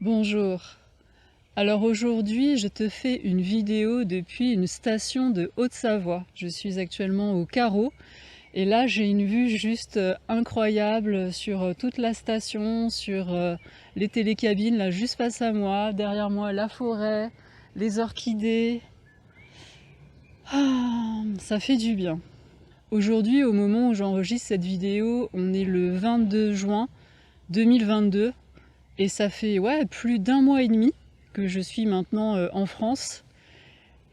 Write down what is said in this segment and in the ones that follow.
Bonjour. Alors aujourd'hui, je te fais une vidéo depuis une station de Haute-Savoie. Je suis actuellement au Carreau et là j'ai une vue juste incroyable sur toute la station, sur les télécabines, là juste face à moi, derrière moi la forêt, les orchidées. Ah, ça fait du bien. Aujourd'hui, au moment où j'enregistre cette vidéo, on est le 22 juin 2022. Et ça fait plus d'un mois et demi que je suis maintenant en France.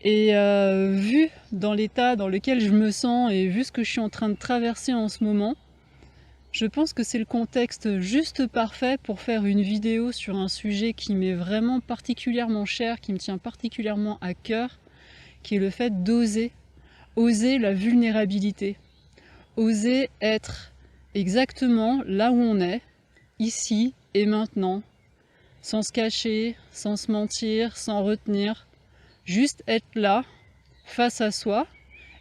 Et vu dans l'état dans lequel je me sens et vu ce que je suis en train de traverser en ce moment, je pense que c'est le contexte juste parfait pour faire une vidéo sur un sujet qui m'est vraiment particulièrement cher, qui me tient particulièrement à cœur, qui est le fait d'oser, oser la vulnérabilité, oser être exactement là où on est, ici et maintenant, sans se cacher, sans se mentir, sans retenir, juste être là, face à soi,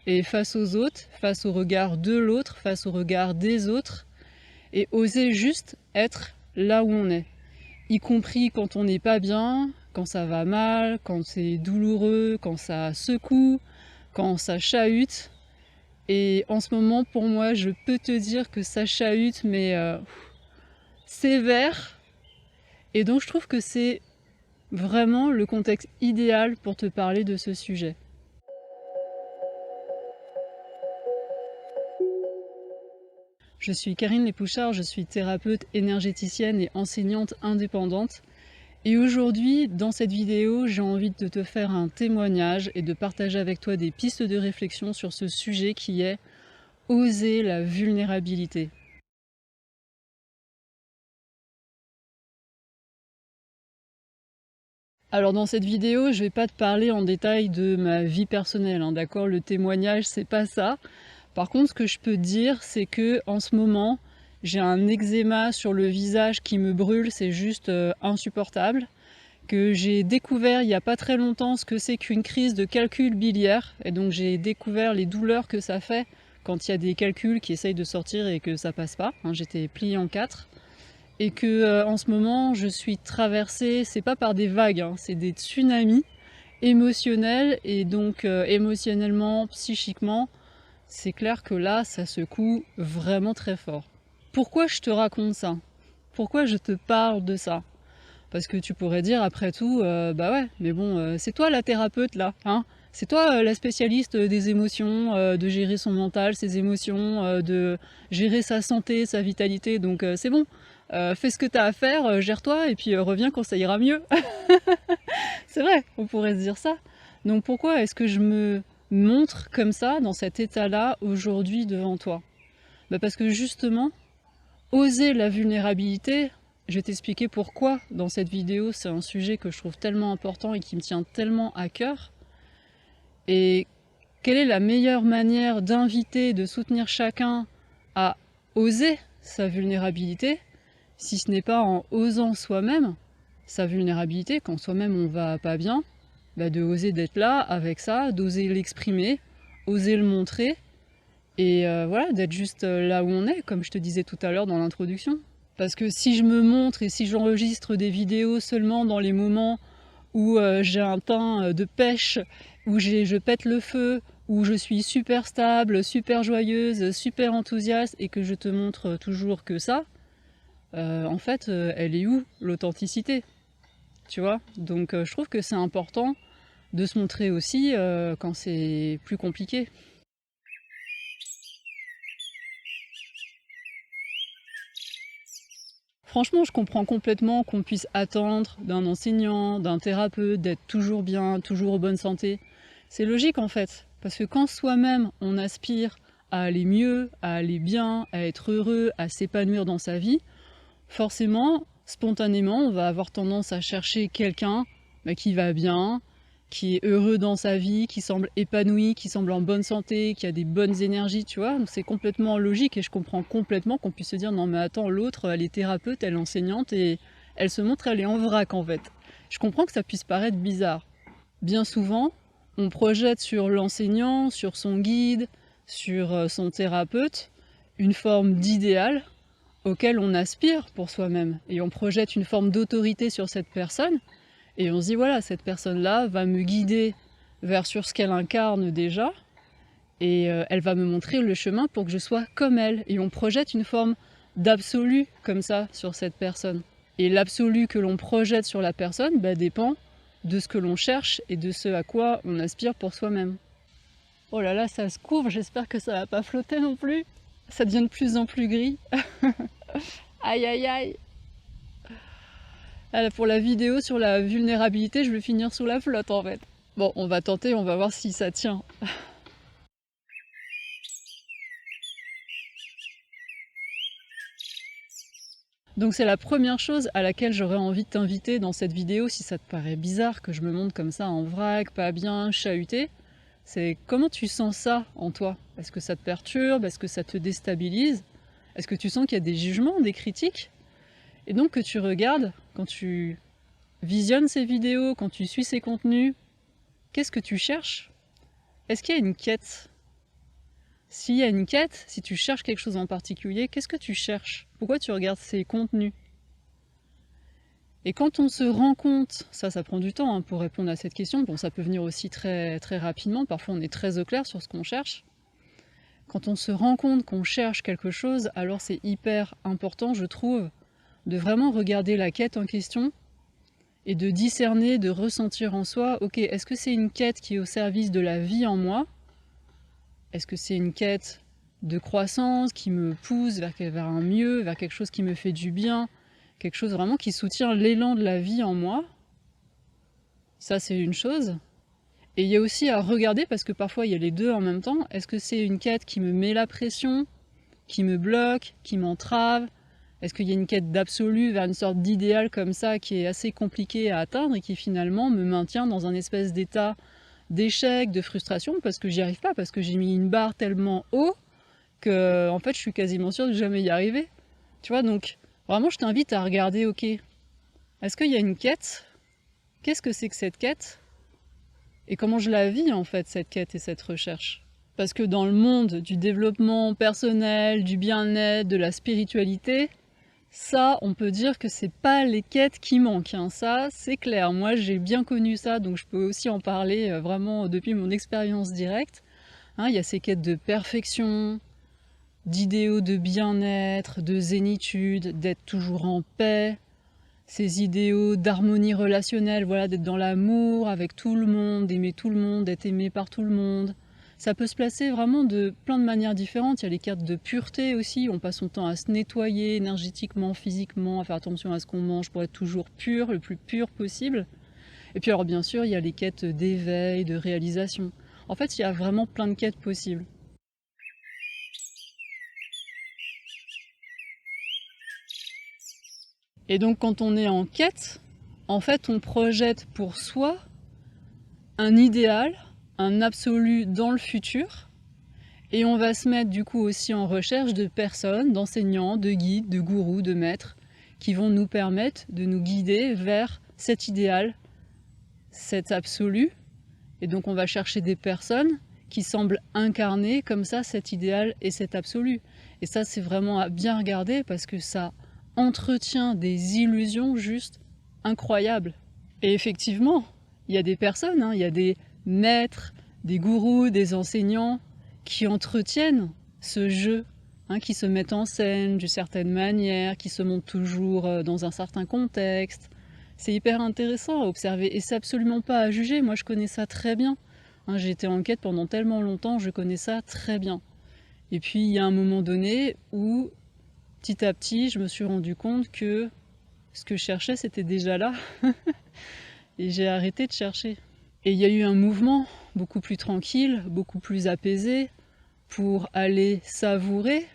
et face aux autres, face au regard de l'autre, face au regard des autres, et oser juste être là où on est, y compris quand on n'est pas bien, quand ça va mal, quand c'est douloureux, quand ça secoue, quand ça chahute. Et en ce moment, pour moi, je peux te dire que ça chahute, mais sévère. Et donc je trouve que c'est vraiment le contexte idéal pour te parler de ce sujet. Je suis Karine Lépouchard, je suis thérapeute énergéticienne et enseignante indépendante. Et aujourd'hui, dans cette vidéo, j'ai envie de te faire un témoignage et de partager avec toi des pistes de réflexion sur ce sujet qui est oser la vulnérabilité. Alors dans cette vidéo, je vais pas te parler en détail de ma vie personnelle, hein, d'accord? Le témoignage, c'est pas ça. Par contre, ce que je peux te dire, c'est que en ce moment, j'ai un eczéma sur le visage qui me brûle, c'est juste insupportable. Que j'ai découvert il n'y a pas très longtemps ce que c'est qu'une crise de calcul biliaire, et donc j'ai découvert les douleurs que ça fait quand il y a des calculs qui essayent de sortir et que ça passe pas. Hein, j'étais pliée en quatre. Et que en ce moment, je suis traversée, c'est pas par des vagues, hein, c'est des tsunamis émotionnels, et donc émotionnellement, psychiquement, c'est clair que là, ça secoue vraiment très fort. Pourquoi je te raconte ça? Pourquoi je te parle de ça? Parce que tu pourrais dire, après tout, bah ouais, mais bon, c'est toi la thérapeute là, hein? C'est toi la spécialiste des émotions, de gérer son mental, ses émotions, de gérer sa santé, sa vitalité, donc c'est bon. Fais ce que t'as à faire, gère-toi, et puis reviens quand ça ira mieux. C'est vrai, on pourrait se dire ça. Donc pourquoi est-ce que je me montre comme ça, dans cet état-là, aujourd'hui devant toi? Bah parce que justement, oser la vulnérabilité, je vais t'expliquer pourquoi dans cette vidéo, c'est un sujet que je trouve tellement important et qui me tient tellement à cœur. Et quelle est la meilleure manière d'inviter, de soutenir chacun à oser sa vulnérabilité, si ce n'est pas en osant soi-même sa vulnérabilité, quand soi-même on va pas bien, bah de oser d'être là avec ça, d'oser l'exprimer, oser le montrer, et voilà, d'être juste là où on est, comme je te disais tout à l'heure dans l'introduction. Parce que si je me montre et si j'enregistre des vidéos seulement dans les moments où j'ai un teint de pêche, où je pète le feu, où je suis super stable, super joyeuse, super enthousiaste, et que je te montre toujours que ça, en fait, elle est où l'authenticité? Tu vois? Donc je trouve que c'est important de se montrer aussi quand c'est plus compliqué. Franchement, je comprends complètement qu'on puisse attendre d'un enseignant, d'un thérapeute, d'être toujours bien, toujours en bonne santé. C'est logique en fait, parce que quand soi-même on aspire à aller mieux, à aller bien, à être heureux, à s'épanouir dans sa vie, forcément, spontanément, on va avoir tendance à chercher quelqu'un qui va bien, qui est heureux dans sa vie, qui semble épanoui, qui semble en bonne santé, qui a des bonnes énergies, tu vois. Donc c'est complètement logique et je comprends complètement qu'on puisse se dire non mais attends, l'autre, elle est thérapeute, elle est enseignante et elle se montre, elle est en vrac en fait. Je comprends que ça puisse paraître bizarre. Bien souvent, on projette sur l'enseignant, sur son guide, sur son thérapeute, une forme d'idéal auquel on aspire pour soi-même. Et on projette une forme d'autorité sur cette personne, et on se dit, voilà, cette personne-là va me guider vers sur ce qu'elle incarne déjà, et elle va me montrer le chemin pour que je sois comme elle. Et on projette une forme d'absolu comme ça sur cette personne. Et l'absolu que l'on projette sur la personne dépend de ce que l'on cherche et de ce à quoi on aspire pour soi-même. Oh là là, ça se courbe, j'espère que ça va pas flotter non plus. Ça devient de plus en plus gris. Aïe aïe aïe. Alors pour la vidéo sur la vulnérabilité, je vais finir sous la flotte en fait. Bon, on va tenter, on va voir si ça tient. Donc c'est la première chose à laquelle j'aurais envie de t'inviter dans cette vidéo, si ça te paraît bizarre que je me montre comme ça en vrac, pas bien, chahuté. C'est comment tu sens ça en toi? Est-ce que ça te perturbe? Est-ce que ça te déstabilise? Est-ce que tu sens qu'il y a des jugements, des critiques? Et donc que tu regardes, quand tu visionnes ces vidéos, quand tu suis ces contenus, qu'est-ce que tu cherches? Est-ce qu'il y a une quête? S'il y a une quête, si tu cherches quelque chose en particulier, qu'est-ce que tu cherches? Pourquoi tu regardes ces contenus? Et quand on se rend compte, ça prend du temps pour répondre à cette question, bon ça peut venir aussi très, très rapidement, parfois on est très au clair sur ce qu'on cherche. Quand on se rend compte qu'on cherche quelque chose, alors c'est hyper important, je trouve, de vraiment regarder la quête en question et de discerner, de ressentir en soi, ok, est-ce que c'est une quête qui est au service de la vie en moi? Est-ce que c'est une quête de croissance qui me pousse vers un mieux, vers quelque chose qui me fait du bien, quelque chose vraiment qui soutient l'élan de la vie en moi? Ça, c'est une chose. Et il y a aussi à regarder, parce que parfois il y a les deux en même temps, est-ce que c'est une quête qui me met la pression, qui me bloque, qui m'entrave? Est-ce qu'il y a une quête d'absolu vers une sorte d'idéal comme ça qui est assez compliqué à atteindre et qui finalement me maintient dans un espèce d'état d'échec, de frustration, parce que j'y arrive pas, parce que j'ai mis une barre tellement haut que en fait je suis quasiment sûre de jamais y arriver. Tu vois, donc vraiment je t'invite à regarder, ok, est-ce qu'il y a une quête? Qu'est-ce que c'est que cette quête? Et comment je la vis en fait, cette quête et cette recherche? Parce que dans le monde du développement personnel, du bien-être, de la spiritualité, ça, on peut dire que c'est pas les quêtes qui manquent, hein. Ça, c'est clair. Moi, j'ai bien connu ça, donc je peux aussi en parler vraiment depuis mon expérience directe. Hein, il y a ces quêtes de perfection, d'idéaux de bien-être, de zénitude, d'être toujours en paix, ces idéaux d'harmonie relationnelle, voilà, d'être dans l'amour avec tout le monde, d'aimer tout le monde, d'être aimé par tout le monde. Ça peut se placer vraiment de plein de manières différentes. Il y a les cartes de pureté aussi, on passe son temps à se nettoyer énergétiquement, physiquement, à faire attention à ce qu'on mange pour être toujours pur, le plus pur possible. Et puis alors bien sûr, il y a les quêtes d'éveil, de réalisation. En fait, il y a vraiment plein de quêtes possibles. Et donc quand on est en quête, en fait on projette pour soi un idéal, un absolu dans le futur, et on va se mettre du coup aussi en recherche de personnes, d'enseignants, de guides, de gourous, de maîtres, qui vont nous permettre de nous guider vers cet idéal, cet absolu. Et donc on va chercher des personnes qui semblent incarner comme ça cet idéal et cet absolu. Et ça c'est vraiment à bien regarder parce que ça entretient des illusions juste incroyables. Et effectivement, il y a des personnes, il y a des maîtres, des gourous, des enseignants qui entretiennent ce jeu, qui se mettent en scène d'une certaine manière, qui se montrent toujours dans un certain contexte. C'est hyper intéressant à observer et c'est absolument pas à juger. Moi je connais ça très bien. J'ai été en quête pendant tellement longtemps, je connais ça très bien. Et puis il y a un moment donné où petit à petit je me suis rendu compte que ce que je cherchais c'était déjà là et j'ai arrêté de chercher. Et il y a eu un mouvement beaucoup plus tranquille, beaucoup plus apaisé pour aller savourer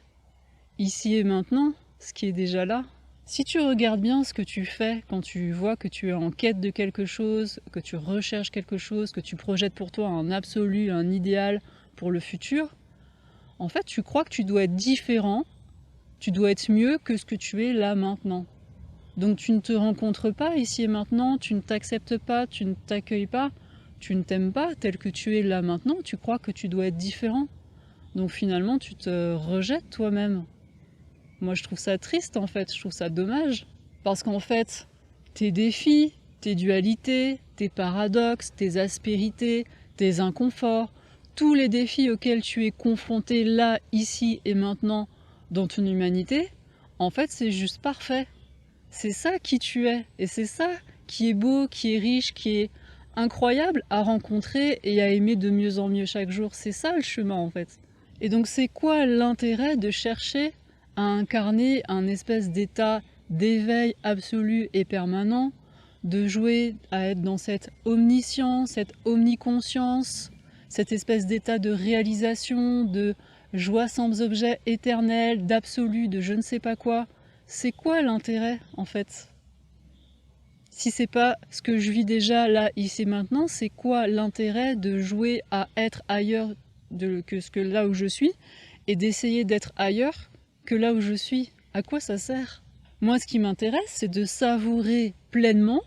ici et maintenant ce qui est déjà là. Si tu regardes bien ce que tu fais quand tu vois que tu es en quête de quelque chose, que tu recherches quelque chose, que tu projettes pour toi un absolu, un idéal pour le futur, en fait tu crois que tu dois être différent, tu dois être mieux que ce que tu es là maintenant. Donc tu ne te rencontres pas ici et maintenant, tu ne t'acceptes pas, tu ne t'accueilles pas, tu ne t'aimes pas tel que tu es là maintenant, tu crois que tu dois être différent. Donc finalement tu te rejettes toi-même. Moi je trouve ça triste en fait, je trouve ça dommage. Parce qu'en fait, tes défis, tes dualités, tes paradoxes, tes aspérités, tes inconforts, tous les défis auxquels tu es confronté là, ici et maintenant dans ton humanité, en fait c'est juste parfait. C'est ça qui tu es, et c'est ça qui est beau, qui est riche, qui est incroyable à rencontrer et à aimer de mieux en mieux chaque jour. C'est ça le chemin en fait. Et donc c'est quoi l'intérêt de chercher à incarner un espèce d'état d'éveil absolu et permanent, de jouer à être dans cette omniscience, cette omniconscience, cette espèce d'état de réalisation, de joie sans objet éternel, d'absolu, de je ne sais pas quoi. C'est quoi l'intérêt en fait? Si c'est pas ce que je vis déjà là, ici, maintenant, c'est quoi l'intérêt de jouer à être ailleurs que là où je suis et d'essayer d'être ailleurs que là où je suis? À quoi ça sert? Moi, ce qui m'intéresse, c'est de savourer pleinement,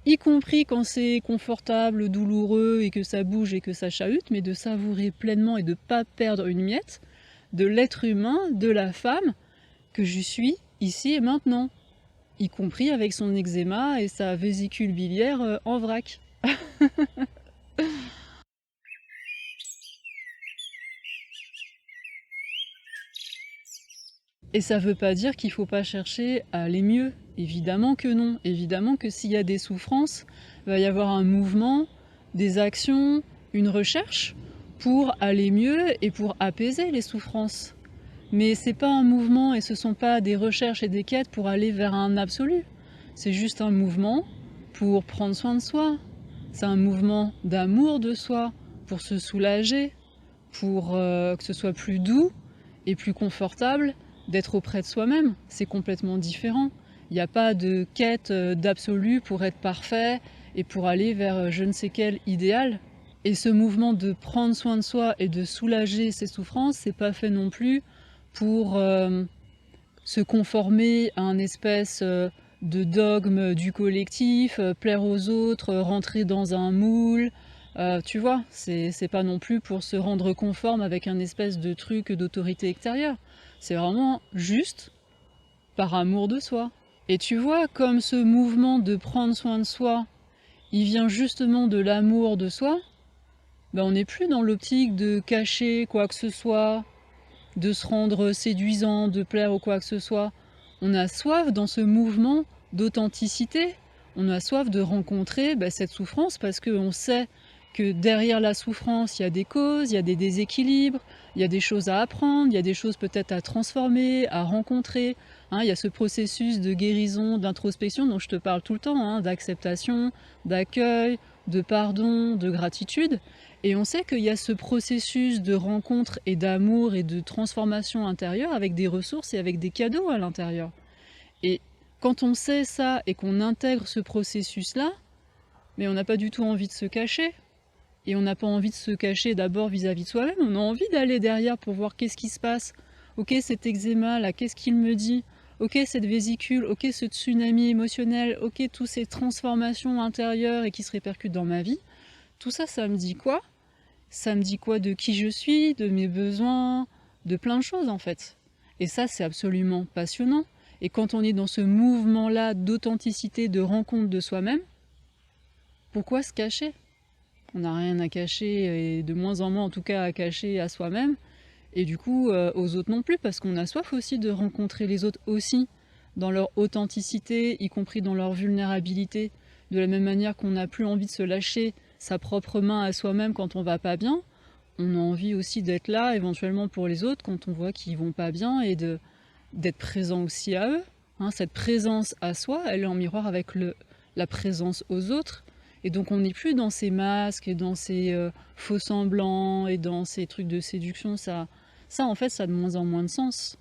y compris quand c'est confortable, douloureux et que ça bouge et que ça chahute, mais de savourer pleinement et de ne pas perdre une miette de l'être humain, de la femme que je suis ici et maintenant, y compris avec son eczéma et sa vésicule biliaire en vrac. Et ça veut pas dire qu'il faut pas chercher à aller mieux. Évidemment que non. Évidemment que s'il y a des souffrances, il va y avoir un mouvement, des actions, une recherche pour aller mieux et pour apaiser les souffrances. Mais c'est pas un mouvement et ce sont pas des recherches et des quêtes pour aller vers un absolu. C'est juste un mouvement pour prendre soin de soi. C'est un mouvement d'amour de soi, pour se soulager, pour que ce soit plus doux et plus confortable d'être auprès de soi-même. C'est complètement différent. Il n'y a pas de quête d'absolu pour être parfait et pour aller vers je ne sais quel idéal. Et ce mouvement de prendre soin de soi et de soulager ses souffrances, c'est pas fait non plus pour se conformer à un espèce de dogme du collectif, plaire aux autres, rentrer dans un moule. Tu vois, c'est pas non plus pour se rendre conforme avec un espèce de truc d'autorité extérieure. C'est vraiment juste par amour de soi. Et tu vois, comme ce mouvement de prendre soin de soi, il vient justement de l'amour de soi, ben on n'est plus dans l'optique de cacher quoi que ce soit, de se rendre séduisant, de plaire ou quoi que ce soit. On a soif dans ce mouvement d'authenticité, on a soif de rencontrer cette souffrance parce qu'on sait que derrière la souffrance, il y a des causes, il y a des déséquilibres, il y a des choses à apprendre, il y a des choses peut-être à transformer, à rencontrer. Il y a ce processus de guérison, d'introspection dont je te parle tout le temps, d'acceptation, d'accueil, de pardon, de gratitude. Et on sait qu'il y a ce processus de rencontre et d'amour et de transformation intérieure avec des ressources et avec des cadeaux à l'intérieur. Et quand on sait ça et qu'on intègre ce processus-là, mais on n'a pas du tout envie de se cacher. Et on n'a pas envie de se cacher d'abord vis-à-vis de soi-même, on a envie d'aller derrière pour voir qu'est-ce qui se passe. Ok, cet eczéma là, qu'est-ce qu'il me dit? Ok, cette vésicule, ok, ce tsunami émotionnel, ok, toutes ces transformations intérieures et qui se répercutent dans ma vie. Tout ça, ça me dit quoi? Ça me dit quoi de qui je suis, de mes besoins, de plein de choses en fait. Et ça, c'est absolument passionnant. Et quand on est dans ce mouvement-là d'authenticité, de rencontre de soi-même, pourquoi se cacher? On n'a rien à cacher, et de moins en moins en tout cas à cacher à soi-même, et du coup aux autres non plus, parce qu'on a soif aussi de rencontrer les autres aussi, dans leur authenticité, y compris dans leur vulnérabilité, de la même manière qu'on n'a plus envie de se lâcher sa propre main à soi-même quand on va pas bien, on a envie aussi d'être là éventuellement pour les autres quand on voit qu'ils vont pas bien, et d'être présent aussi à eux. Cette présence à soi, elle est en miroir avec la présence aux autres. Et donc on n'est plus dans ces masques et dans ces faux semblants et dans ces trucs de séduction. Ça en fait, ça a de moins en moins de sens.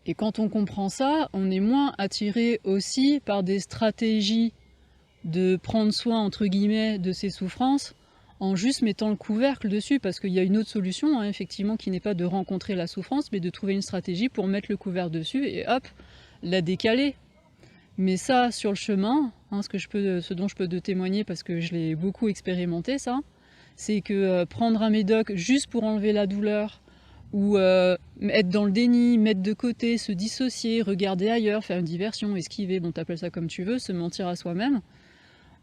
Et quand on comprend ça, on est moins attiré aussi par des stratégies de prendre soin, entre guillemets, de ses souffrances en juste mettant le couvercle dessus, parce qu'il y a une autre solution, effectivement, qui n'est pas de rencontrer la souffrance, mais de trouver une stratégie pour mettre le couvercle dessus et hop, la décaler. Mais ça, sur le chemin, ce dont je peux te témoigner parce que je l'ai beaucoup expérimenté, ça, C'est que prendre un médoc juste pour enlever la douleur, ou être dans le déni, mettre de côté, se dissocier, regarder ailleurs, faire une diversion, esquiver, bon t'appelles ça comme tu veux, se mentir à soi-même,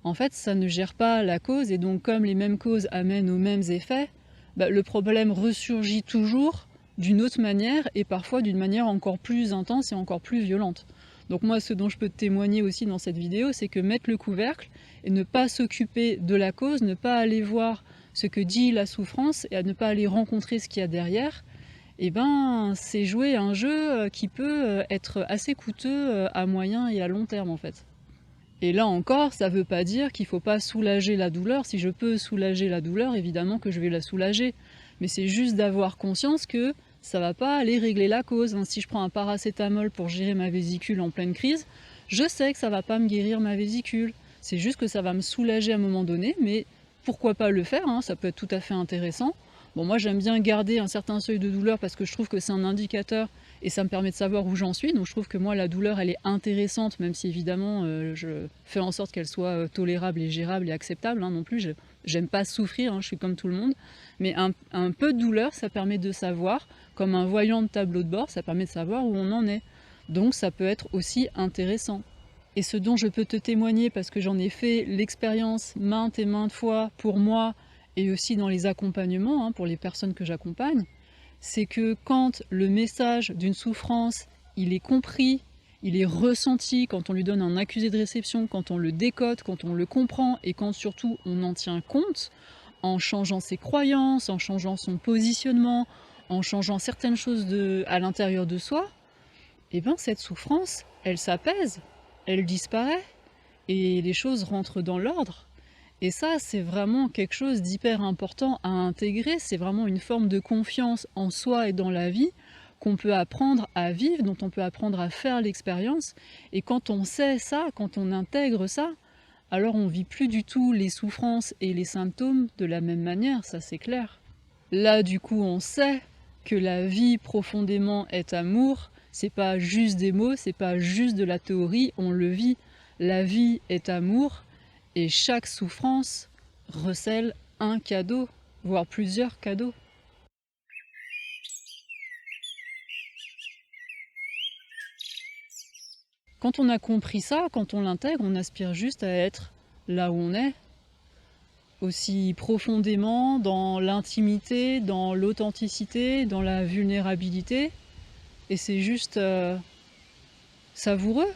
en fait ça ne gère pas la cause, et donc comme les mêmes causes amènent aux mêmes effets, bah, le problème ressurgit toujours d'une autre manière, et parfois d'une manière encore plus intense et encore plus violente. Donc moi, ce dont je peux te témoigner aussi dans cette vidéo, c'est que mettre le couvercle et ne pas s'occuper de la cause, ne pas aller voir ce que dit la souffrance et à ne pas aller rencontrer ce qu'il y a derrière, eh ben, c'est jouer un jeu qui peut être assez coûteux à moyen et à long terme en fait. Et là encore, ça ne veut pas dire qu'il ne faut pas soulager la douleur. Si je peux soulager la douleur, évidemment que je vais la soulager. Mais c'est juste d'avoir conscience que ça ne va pas aller régler la cause. Si je prends un paracétamol pour gérer ma vésicule en pleine crise, je sais que ça ne va pas me guérir ma vésicule. C'est juste que ça va me soulager à un moment donné, mais pourquoi pas le faire, ça peut être tout à fait intéressant. Bon, moi j'aime bien garder un certain seuil de douleur parce que je trouve que c'est un indicateur et ça me permet de savoir où j'en suis. Donc je trouve que moi la douleur elle est intéressante, même si évidemment je fais en sorte qu'elle soit tolérable et gérable et acceptable non plus. J'aime pas souffrir, je suis comme tout le monde. Mais un peu de douleur, ça permet de savoir, comme un voyant de tableau de bord, ça permet de savoir où on en est. Donc ça peut être aussi intéressant. Et ce dont je peux te témoigner, parce que j'en ai fait l'expérience maintes et maintes fois pour moi, et aussi dans les accompagnements, pour les personnes que j'accompagne, c'est que quand le message d'une souffrance, il est compris, il est ressenti, quand on lui donne un accusé de réception, quand on le décode, quand on le comprend, et quand surtout on en tient compte, en changeant ses croyances, en changeant son positionnement, en changeant certaines choses à l'intérieur de soi, et bien cette souffrance, elle s'apaise, elle disparaît, et les choses rentrent dans l'ordre. Et ça, c'est vraiment quelque chose d'hyper important à intégrer, c'est vraiment une forme de confiance en soi et dans la vie qu'on peut apprendre à vivre, dont on peut apprendre à faire l'expérience. Et quand on sait ça, quand on intègre ça, alors on vit plus du tout les souffrances et les symptômes de la même manière, ça c'est clair. Là, du coup, on sait que la vie profondément est amour, c'est pas juste des mots, c'est pas juste de la théorie, on le vit. La vie est amour, et chaque souffrance recèle un cadeau, voire plusieurs cadeaux. Quand on a compris ça, quand on l'intègre, on aspire juste à être là où on est, aussi profondément dans l'intimité, dans l'authenticité, dans la vulnérabilité, et c'est juste savoureux,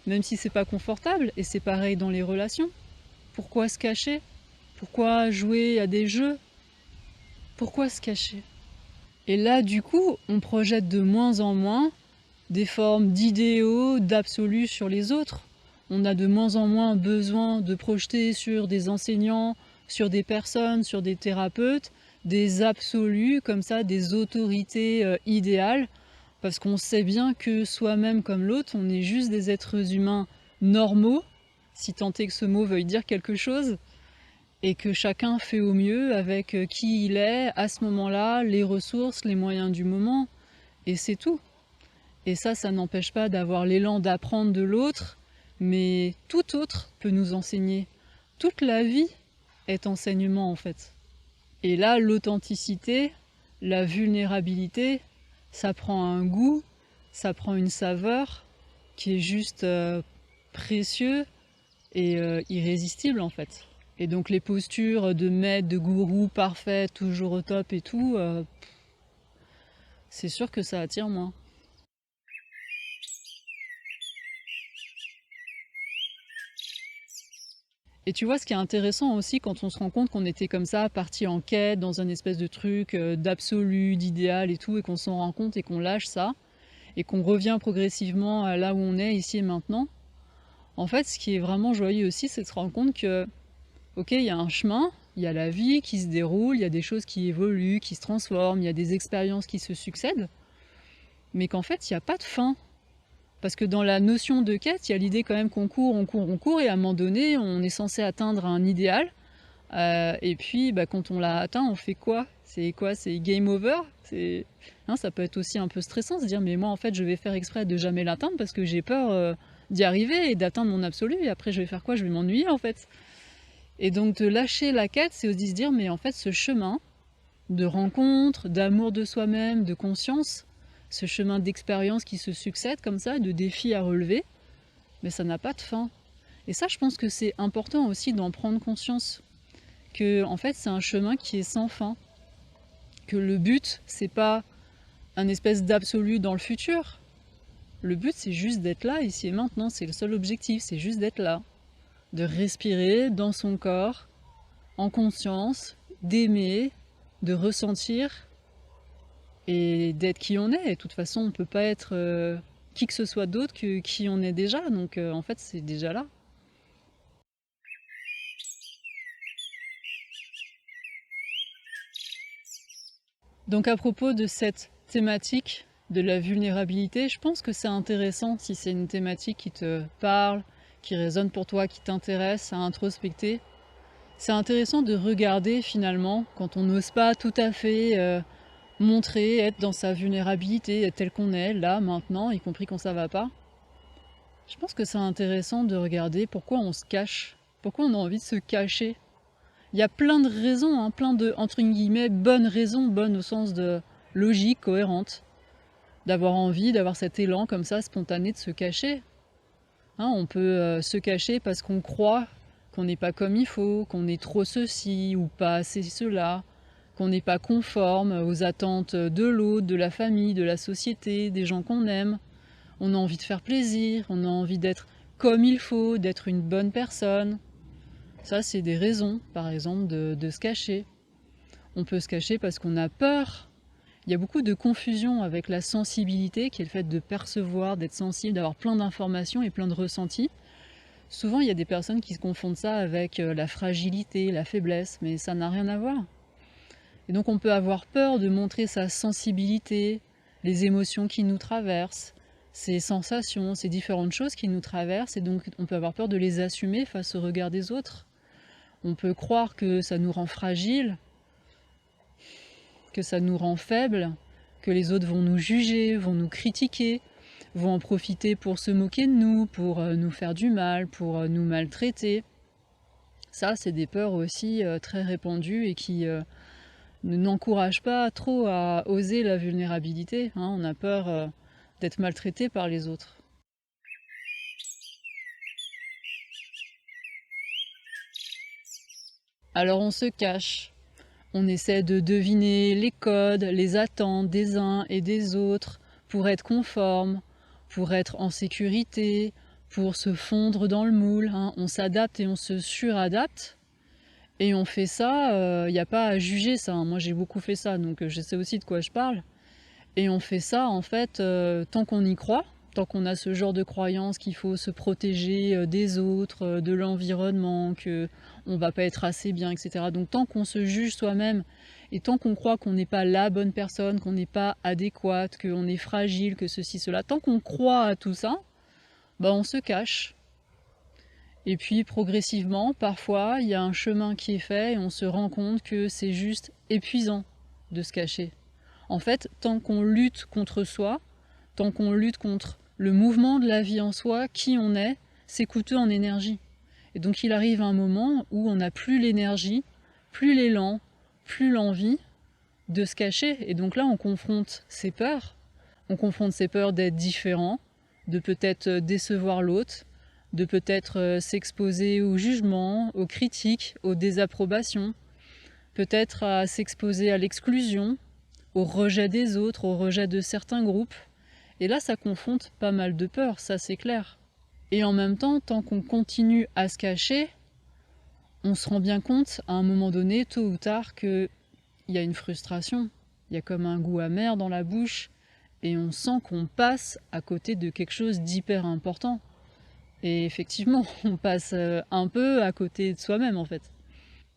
même si c'est pas confortable, et c'est pareil dans les relations. Pourquoi se cacher? Pourquoi jouer à des jeux? Pourquoi se cacher? Et là, du coup, on projette de moins en moins des formes d'idéaux, d'absolus sur les autres. On a de moins en moins besoin de projeter sur des enseignants, sur des personnes, sur des thérapeutes, des absolus, comme ça, des autorités idéales, parce qu'on sait bien que soi-même comme l'autre, on est juste des êtres humains normaux, si tant est que ce mot veuille dire quelque chose, et que chacun fait au mieux avec qui il est, à ce moment-là, les ressources, les moyens du moment, et c'est tout. Et ça n'empêche pas d'avoir l'élan d'apprendre de l'autre, mais tout autre peut nous enseigner. Toute la vie est enseignement en fait. Et là, l'authenticité, la vulnérabilité, ça prend un goût, ça prend une saveur qui est juste précieux et irrésistible en fait. Et donc les postures de maître, de gourou parfait, toujours au top et tout, c'est sûr que ça attire moins. Et tu vois, ce qui est intéressant aussi quand on se rend compte qu'on était comme ça, parti en quête, dans un espèce de truc d'absolu, d'idéal et tout, et qu'on s'en rend compte et qu'on lâche ça, et qu'on revient progressivement à là où on est, ici et maintenant, en fait, ce qui est vraiment joyeux aussi, c'est de se rendre compte que, ok, il y a un chemin, il y a la vie qui se déroule, il y a des choses qui évoluent, qui se transforment, il y a des expériences qui se succèdent, mais qu'en fait, il n'y a pas de fin. Parce que dans la notion de quête, il y a l'idée quand même qu'on court, on court, on court, et à un moment donné, on est censé atteindre un idéal. Et puis, quand on l'a atteint, on fait quoi? C'est quoi? C'est game over? Ça peut être aussi un peu stressant, se dire, mais moi, en fait, je vais faire exprès de jamais l'atteindre parce que j'ai peur d'y arriver et d'atteindre mon absolu. Et après, je vais faire quoi? Je vais m'ennuyer, en fait. Et donc de lâcher la quête, c'est aussi se dire, mais en fait ce chemin de rencontre, d'amour de soi-même, de conscience, ce chemin d'expérience qui se succède comme ça, de défis à relever, mais ça n'a pas de fin. Et ça, je pense que c'est important aussi d'en prendre conscience, que en fait c'est un chemin qui est sans fin, que le but c'est pas un espèce d'absolu dans le futur. Le but c'est juste d'être là, ici et maintenant, c'est le seul objectif, c'est juste d'être là, de respirer dans son corps, en conscience, d'aimer, de ressentir et d'être qui on est. Et de toute façon, on ne peut pas être qui que ce soit d'autre que qui on est déjà, donc en fait c'est déjà là. Donc à propos de cette thématique de la vulnérabilité, je pense que c'est intéressant, si c'est une thématique qui te parle, qui résonne pour toi, qui t'intéresse à introspecter, c'est intéressant de regarder finalement, quand on n'ose pas tout à fait montrer, être dans sa vulnérabilité, être tel qu'on est, là, maintenant, y compris quand ça va pas. Je pense que c'est intéressant de regarder pourquoi on se cache, pourquoi on a envie de se cacher. Il y a plein de raisons, hein, plein de, entre guillemets, bonnes raisons, bonnes au sens de logique, cohérente, d'avoir envie, d'avoir cet élan comme ça, spontané, de se cacher. Hein, on peut se cacher parce qu'on croit qu'on n'est pas comme il faut, qu'on est trop ceci ou pas assez cela, qu'on n'est pas conforme aux attentes de l'autre, de la famille, de la société, des gens qu'on aime. On a envie de faire plaisir, on a envie d'être comme il faut, d'être une bonne personne. Ça, c'est des raisons, par exemple, de se cacher. On peut se cacher parce qu'on a peur. Il y a beaucoup de confusion avec la sensibilité, qui est le fait de percevoir, d'être sensible, d'avoir plein d'informations et plein de ressentis. Souvent, il y a des personnes qui se confondent ça avec la fragilité, la faiblesse, mais ça n'a rien à voir. Et donc on peut avoir peur de montrer sa sensibilité, les émotions qui nous traversent, ces sensations, ces différentes choses qui nous traversent, et donc on peut avoir peur de les assumer face au regard des autres. On peut croire que ça nous rend fragiles, que ça nous rend faibles, que les autres vont nous juger, vont nous critiquer, vont en profiter pour se moquer de nous, pour nous faire du mal, pour nous maltraiter. Ça, c'est des peurs aussi très répandues et qui n'encouragent pas trop à oser la vulnérabilité. Hein. On a peur d'être maltraité par les autres. Alors on se cache. On essaie de deviner les codes, les attentes des uns et des autres pour être conforme, pour être en sécurité, pour se fondre dans le moule. Hein. On s'adapte et on se suradapte. Et on fait ça, il n'y a pas à juger ça. Hein. Moi j'ai beaucoup fait ça, donc je sais aussi de quoi je parle. Et on fait ça en fait tant qu'on y croit, tant qu'on a ce genre de croyance qu'il faut se protéger des autres, de l'environnement, que on va pas être assez bien, etc. Donc tant qu'on se juge soi-même et tant qu'on croit qu'on n'est pas la bonne personne, qu'on n'est pas adéquate, qu'on est fragile, que ceci, cela, tant qu'on croit à tout ça, bah on se cache. Et puis progressivement, parfois, il y a un chemin qui est fait et on se rend compte que c'est juste épuisant de se cacher. En fait, tant qu'on lutte contre soi, tant qu'on lutte contre le mouvement de la vie en soi, qui on est, c'est coûteux en énergie. Et donc il arrive un moment où on n'a plus l'énergie, plus l'élan, plus l'envie de se cacher. Et donc là, on confronte ses peurs. On confronte ses peurs d'être différent, de peut-être décevoir l'autre, de peut-être s'exposer au jugement, aux critiques, aux désapprobations, peut-être à s'exposer à l'exclusion, au rejet des autres, au rejet de certains groupes. Et là, ça confronte pas mal de peurs, ça c'est clair. Et en même temps, tant qu'on continue à se cacher, on se rend bien compte, à un moment donné, tôt ou tard, qu'il y a une frustration. Il y a comme un goût amer dans la bouche, et on sent qu'on passe à côté de quelque chose d'hyper important. Et effectivement, on passe un peu à côté de soi-même en fait.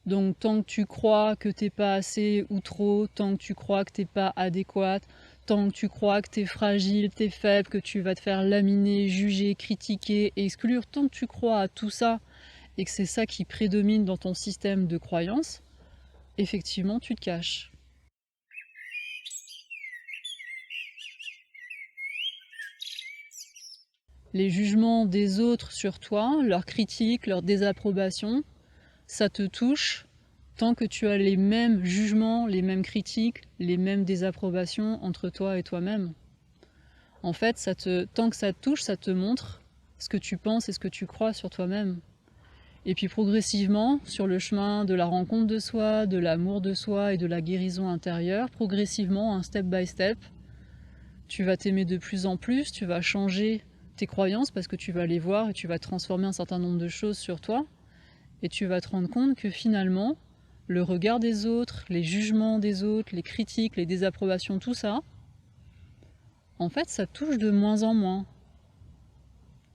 Donc tant que tu crois que t'es pas assez ou trop, tant que tu crois que t'es pas adéquate, tant que tu crois que t'es fragile, t'es faible, que tu vas te faire laminer, juger, critiquer, exclure, tant que tu crois à tout ça et que c'est ça qui prédomine dans ton système de croyance, effectivement tu te caches. Les jugements des autres sur toi, leurs critiques, leurs désapprobations, ça te touche tant que tu as les mêmes jugements, les mêmes critiques, les mêmes désapprobations entre toi et toi-même. En fait, tant que ça te touche, ça te montre ce que tu penses et ce que tu crois sur toi-même. Et puis progressivement, sur le chemin de la rencontre de soi, de l'amour de soi et de la guérison intérieure, progressivement, un step by step, tu vas t'aimer de plus en plus, tu vas changer tes croyances parce que tu vas les voir et tu vas transformer un certain nombre de choses sur toi. Et tu vas te rendre compte que finalement, le regard des autres, les jugements des autres, les critiques, les désapprobations, tout ça, en fait, ça touche de moins en moins.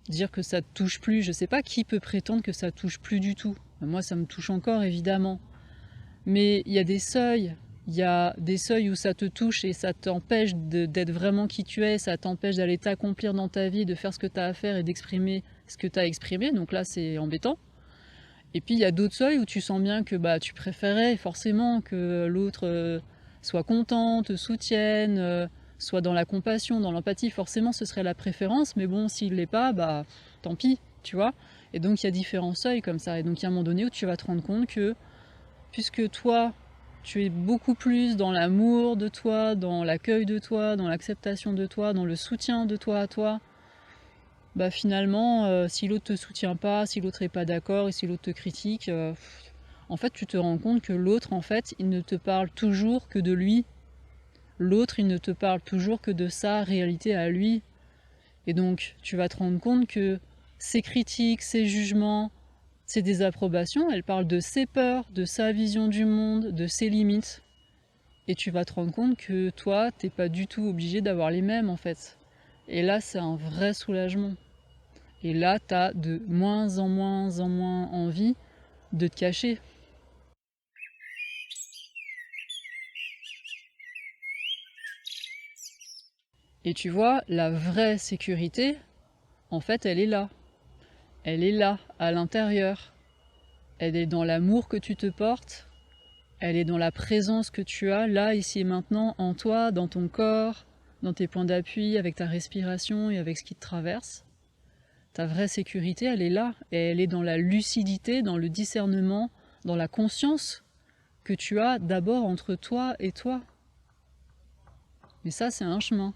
Dire que ça te touche plus, je sais pas qui peut prétendre que ça touche plus du tout. Moi, ça me touche encore, évidemment. Mais il y a des seuils. Il y a des seuils où ça te touche et ça t'empêche d'être vraiment qui tu es, ça t'empêche d'aller t'accomplir dans ta vie, de faire ce que tu as à faire et d'exprimer ce que tu as exprimé. Donc là, c'est embêtant. Et puis, il y a d'autres seuils où tu sens bien que tu préférais forcément que l'autre soit content, te soutienne, soit dans la compassion, dans l'empathie. Forcément, ce serait la préférence, mais bon, s'il ne l'est pas, tant pis, tu vois. Et donc, il y a différents seuils comme ça. Et donc, il y a un moment donné où tu vas te rendre compte que, puisque toi, tu es beaucoup plus dans l'amour de toi, dans l'accueil de toi, dans l'acceptation de toi, dans le soutien de toi à toi, finalement, si l'autre te soutient pas, si l'autre est pas d'accord et si l'autre te critique, en fait, tu te rends compte que l'autre, en fait, il ne te parle toujours que de lui. L'autre, il ne te parle toujours que de sa réalité à lui. Et donc, tu vas te rendre compte que ses critiques, ses jugements, ses désapprobations, elles parlent de ses peurs, de sa vision du monde, de ses limites. Et tu vas te rendre compte que toi, t'es pas du tout obligé d'avoir les mêmes, en fait. Et là, c'est un vrai soulagement. Et là, t'as de moins en moins envie de te cacher. Et tu vois, la vraie sécurité, en fait, elle est là. Elle est là, à l'intérieur. Elle est dans l'amour que tu te portes. Elle est dans la présence que tu as, là, ici et maintenant, en toi, dans ton corps, dans tes points d'appui, avec ta respiration et avec ce qui te traverse. Ta vraie sécurité, elle est là. Et elle est dans la lucidité, dans le discernement, dans la conscience que tu as d'abord entre toi et toi. Mais ça, c'est un chemin.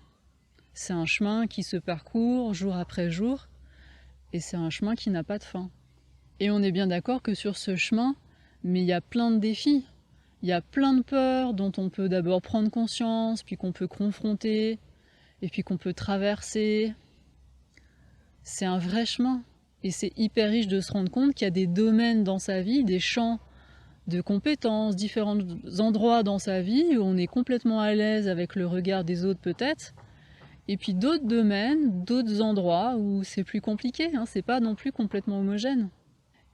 C'est un chemin qui se parcourt jour après jour, et c'est un chemin qui n'a pas de fin. Et on est bien d'accord que sur ce chemin, mais il y a plein de défis. Il y a plein de peurs dont on peut d'abord prendre conscience, puis qu'on peut confronter, et puis qu'on peut traverser. C'est un vrai chemin. Et c'est hyper riche de se rendre compte qu'il y a des domaines dans sa vie, des champs de compétences, différents endroits dans sa vie où on est complètement à l'aise avec le regard des autres peut-être, et puis d'autres domaines, d'autres endroits où c'est plus compliqué, c'est pas non plus complètement homogène.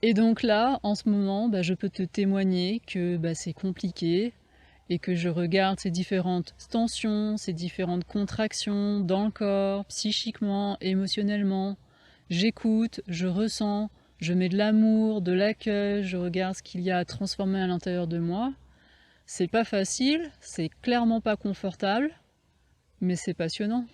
Et donc là, en ce moment, je peux te témoigner que c'est compliqué et que je regarde ces différentes tensions, ces différentes contractions dans le corps, psychiquement, émotionnellement. J'écoute, je ressens, je mets de l'amour, de l'accueil, je regarde ce qu'il y a à transformer à l'intérieur de moi. C'est pas facile, c'est clairement pas confortable, mais c'est passionnant.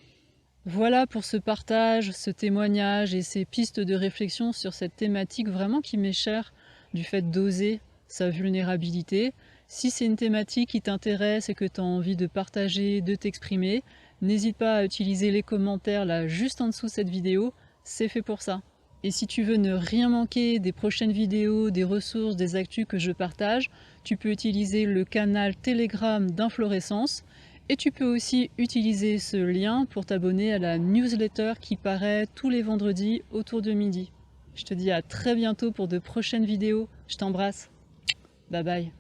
Voilà pour ce partage, ce témoignage et ces pistes de réflexion sur cette thématique vraiment qui m'est chère, du fait d'oser sa vulnérabilité. Si c'est une thématique qui t'intéresse et que tu as envie de partager, de t'exprimer, n'hésite pas à utiliser les commentaires là juste en dessous de cette vidéo, c'est fait pour ça. Et si tu veux ne rien manquer des prochaines vidéos, des ressources, des actus que je partage, tu peux utiliser le canal Telegram d'Inflorescence. Et tu peux aussi utiliser ce lien pour t'abonner à la newsletter qui paraît tous les vendredis autour de midi. Je te dis à très bientôt pour de prochaines vidéos. Je t'embrasse. Bye bye.